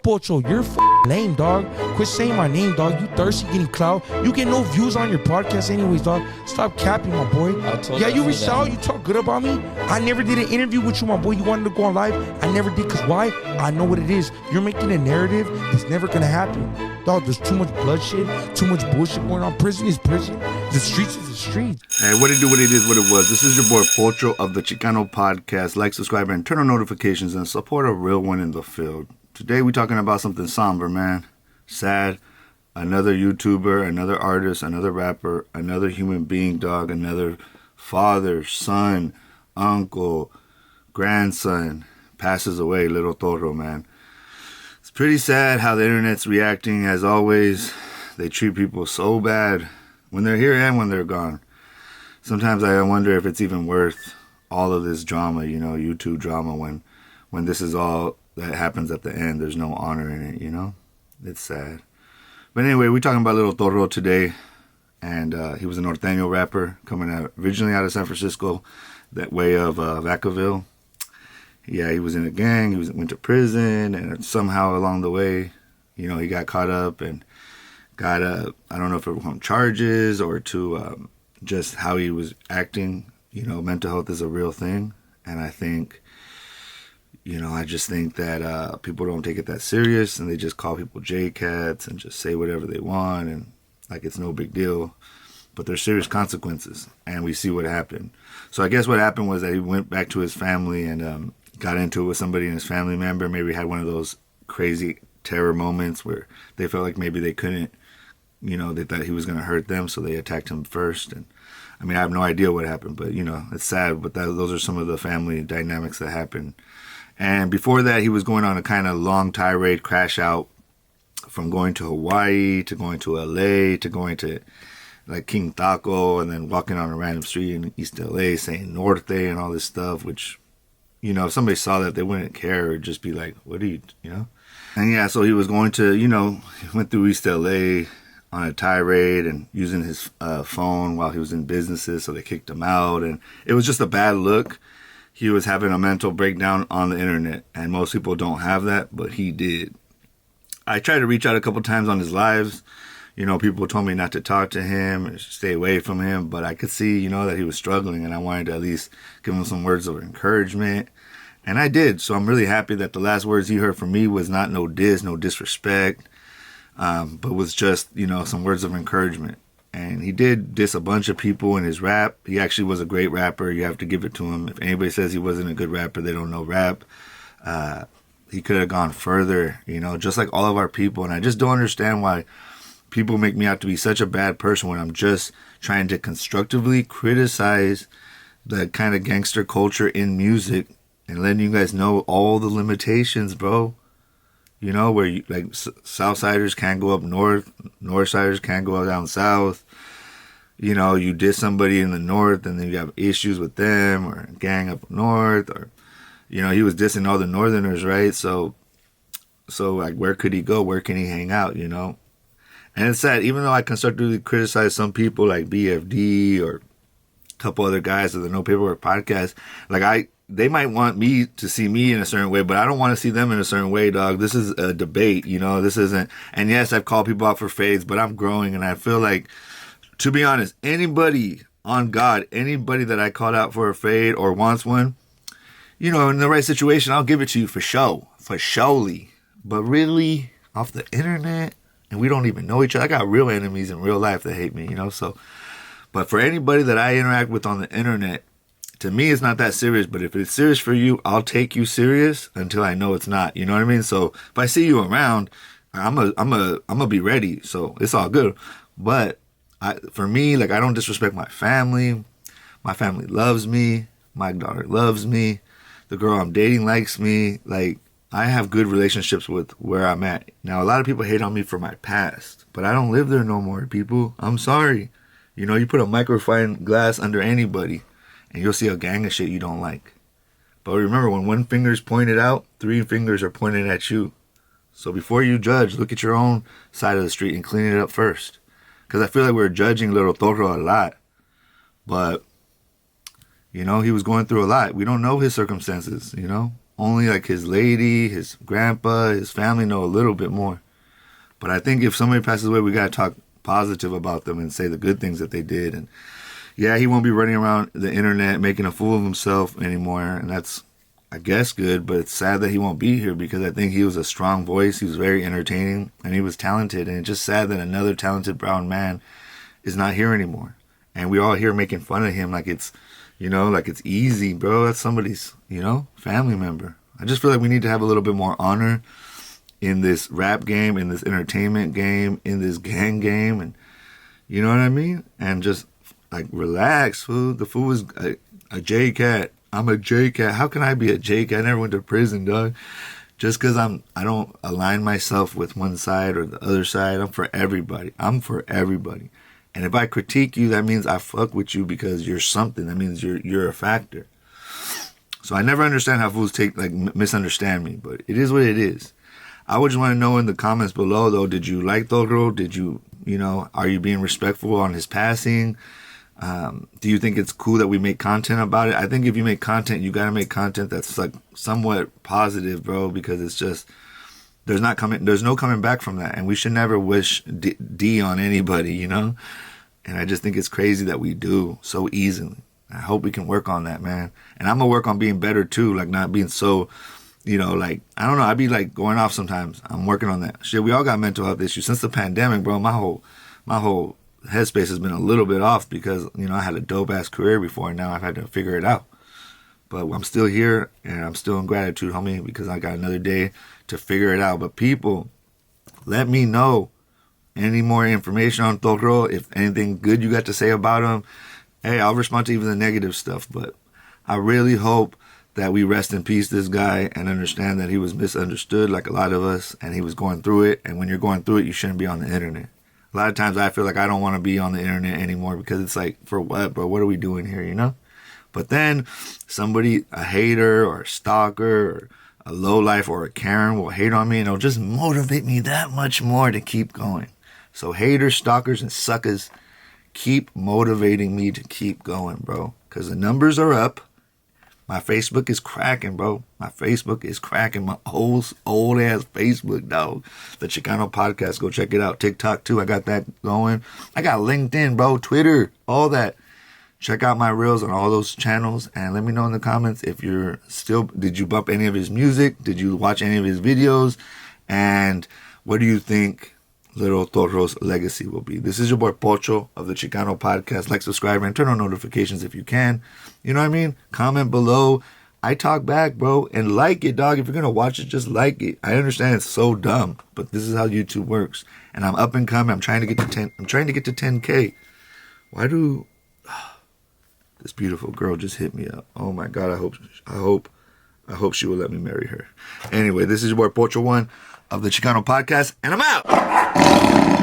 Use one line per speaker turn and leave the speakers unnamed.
Pocho, you're lame, dog. Quit saying my name, dog. You thirsty getting clout. You get no views on your podcast anyways, dog. Stop capping, my boy. Yeah, you reached out. You talk good about me. I never did an interview with you, my boy. You wanted to go on live. I never did, because why? I know what it is. You're making a narrative that's never going to happen. Dog, there's too much bloodshed, too much bullshit going on. Prison is prison. The streets is the streets.
Hey, what it do, what it is, what it was. This is your boy Pocho of the Chicano podcast. Like, subscribe, and turn on notifications and support a real one in the field. Today we're talking about something somber, man. Sad. Another YouTuber, another artist, another rapper, another human being, dog. Another father, son, uncle, grandson passes away. Lil Torro, man. It's pretty sad how the internet's reacting. As always, they treat people so bad when they're here and when they're gone. Sometimes I wonder if it's even worth all of this drama, you know, YouTube drama, when this is all that happens at the end. There's no honor in it, you know? It's sad. But anyway, we're talking about Lil Torro today. And he was a Norteño rapper coming out originally out of San Francisco, that way of Vacaville. Yeah, he was in a gang. Went to prison. And somehow along the way, you know, he got caught up and got, I don't know if it was on charges or to just how he was acting. You know, mental health is a real thing. And I think, you know, I just think that people don't take it that serious, and they just call people J-Cats and just say whatever they want, and like it's no big deal. But there's serious consequences, and we see what happened. So I guess what happened was that he went back to his family and got into it with somebody in his family member. Maybe had one of those crazy terror moments where they felt like maybe they couldn't, you know, they thought he was going to hurt them, so they attacked him first. And I mean, I have no idea what happened, but, you know, it's sad. But those are some of the family dynamics that happened. And before that, he was going on a kind of long tirade, crash out, from going to Hawaii to going to LA to going to like King Taco, and then walking on a random street in East LA saying Norte and all this stuff, which, you know, if somebody saw that, they wouldn't care or just be like, what are you know? And yeah, so he was going to, you know, he went through East LA on a tirade and using his phone while he was in businesses, so they kicked him out. And it was just a bad look. He was having a mental breakdown on the internet, and most people don't have that, but he did. I tried to reach out a couple times on his lives. You know, people told me not to talk to him and stay away from him, but I could see, you know, that he was struggling, and I wanted to at least give him some words of encouragement, and I did. So I'm really happy that the last words he heard from me was not no disrespect, but was just, you know, some words of encouragement. And he did diss a bunch of people in his rap. He actually was a great rapper. You have to give it to him. If anybody says he wasn't a good rapper, they don't know rap. He could have gone further, you know, just like all of our people. And I just don't understand why people make me out to be such a bad person when I'm just trying to constructively criticize the kind of gangster culture in music and letting you guys know all the limitations, bro. You know, where you, like, Southsiders can't go up north, Northsiders can't go down south. You know, you diss somebody in the north and then you have issues with them, or a gang up north, or, you know, he was dissing all the northerners, right? So like, where could he go? Where can he hang out, you know? And it's sad, even though I constructively criticize some people like BFD or a couple other guys of the No Paperwork podcast, like they might want me to see me in a certain way, but I don't want to see them in a certain way, dog. This is a debate, you know, this isn't, and yes, I've called people out for fades, but I'm growing, and I feel like, to be honest, anybody on God, anybody that I called out for a fade or wants one, you know, in the right situation, I'll give it to you for surely. But really, off the internet, and we don't even know each other. I got real enemies in real life that hate me, you know, so, but for anybody that I interact with on the internet, to me, it's not that serious, but if it's serious for you, I'll take you serious until I know it's not. You know what I mean? So if I see you around, I'm a be ready. So it's all good. But for me, like, I don't disrespect my family. My family loves me. My daughter loves me. The girl I'm dating likes me. Like, I have good relationships with where I'm at. Now, a lot of people hate on me for my past, but I don't live there no more, people. I'm sorry. You know, you put a magnifying glass under anybody, and you'll see a gang of shit you don't like. But remember, when one finger is pointed out, 3 fingers are pointed at you. So before you judge, look at your own side of the street and clean it up first. Because I feel like we're judging Lil Torro a lot. But, you know, he was going through a lot. We don't know his circumstances, you know. only like his lady, his grandpa, his family know a little bit more. But I think if somebody passes away, we got to talk positive about them and say the good things that they did. And yeah, he won't be running around the internet making a fool of himself anymore. And that's, I guess, good. But it's sad that he won't be here because I think he was a strong voice. He was very entertaining and he was talented. And it's just sad that another talented brown man is not here anymore. And we're all here making fun of him like it's, like it's easy, bro. That's somebody's, family member. I just feel like we need to have a little bit more honor in this rap game, in this entertainment game, in this gang game, and you know what I mean? And just like relax, fool. The fool is a J-Cat. I'm a J-Cat. How can I be a J-Cat? I never went to prison, dog. Just because I don't align myself with one side or the other side. I'm for everybody. I'm for everybody. And if I critique you, that means I fuck with you because you're something. That means you're a factor. So I never understand how fools misunderstand me, but it is what it is. I would just want to know in the comments below, though, did you like Toro? Did you, are you being respectful on his passing? Do you think it's cool that we make content about it? I think if you make content, you got to make content that's like somewhat positive, bro, because it's just, there's no coming back from that. And we should never wish D on anybody, And I just think it's crazy that we do so easily. I hope we can work on that, man. And I'm going to work on being better too, like not being so... I don't know, I be like going off sometimes. I'm working on that. Shit, we all got mental health issues. Since the pandemic, bro, my whole headspace has been a little bit off because, I had a dope-ass career before and now I've had to figure it out. But I'm still here and I'm still in gratitude, homie, because I got another day to figure it out. But people, let me know any more information on Toro. If anything good you got to say about him, hey, I'll respond to even the negative stuff. But I really hope that we rest in peace this guy and understand that he was misunderstood like a lot of us and he was going through it. And when you're going through it, you shouldn't be on the internet. A lot of times I feel like I don't want to be on the internet anymore because it's like, for what, bro? What are we doing here, But then somebody, a hater or a stalker or a lowlife or a Karen will hate on me and it'll just motivate me that much more to keep going. So haters, stalkers, and suckers, keep motivating me to keep going, bro. Because the numbers are up. My Facebook is cracking, bro. My Facebook is cracking. My old ass Facebook, dog. The Chicano podcast. Go check it out. TikTok, too. I got that going. I got LinkedIn, bro. Twitter. All that. Check out my reels on all those channels. And let me know in the comments if you're still... Did you bump any of his music? Did you watch any of his videos? And what do you think Lil Torro's legacy will be? This is your boy Pocho of the Chicano podcast. Like, subscribe, and turn on notifications if you can. You know what I mean? Comment below. I talk back, bro. And like it, dog. If you're going to watch it, just like it. I understand it's so dumb, but this is how YouTube works. And I'm up and coming. I'm trying to get to 10K. Why do... This beautiful girl just hit me up. Oh my God. I hope she will let me marry her. Anyway, this is your boy Pocho1 of the Chicano podcast, and I'm out.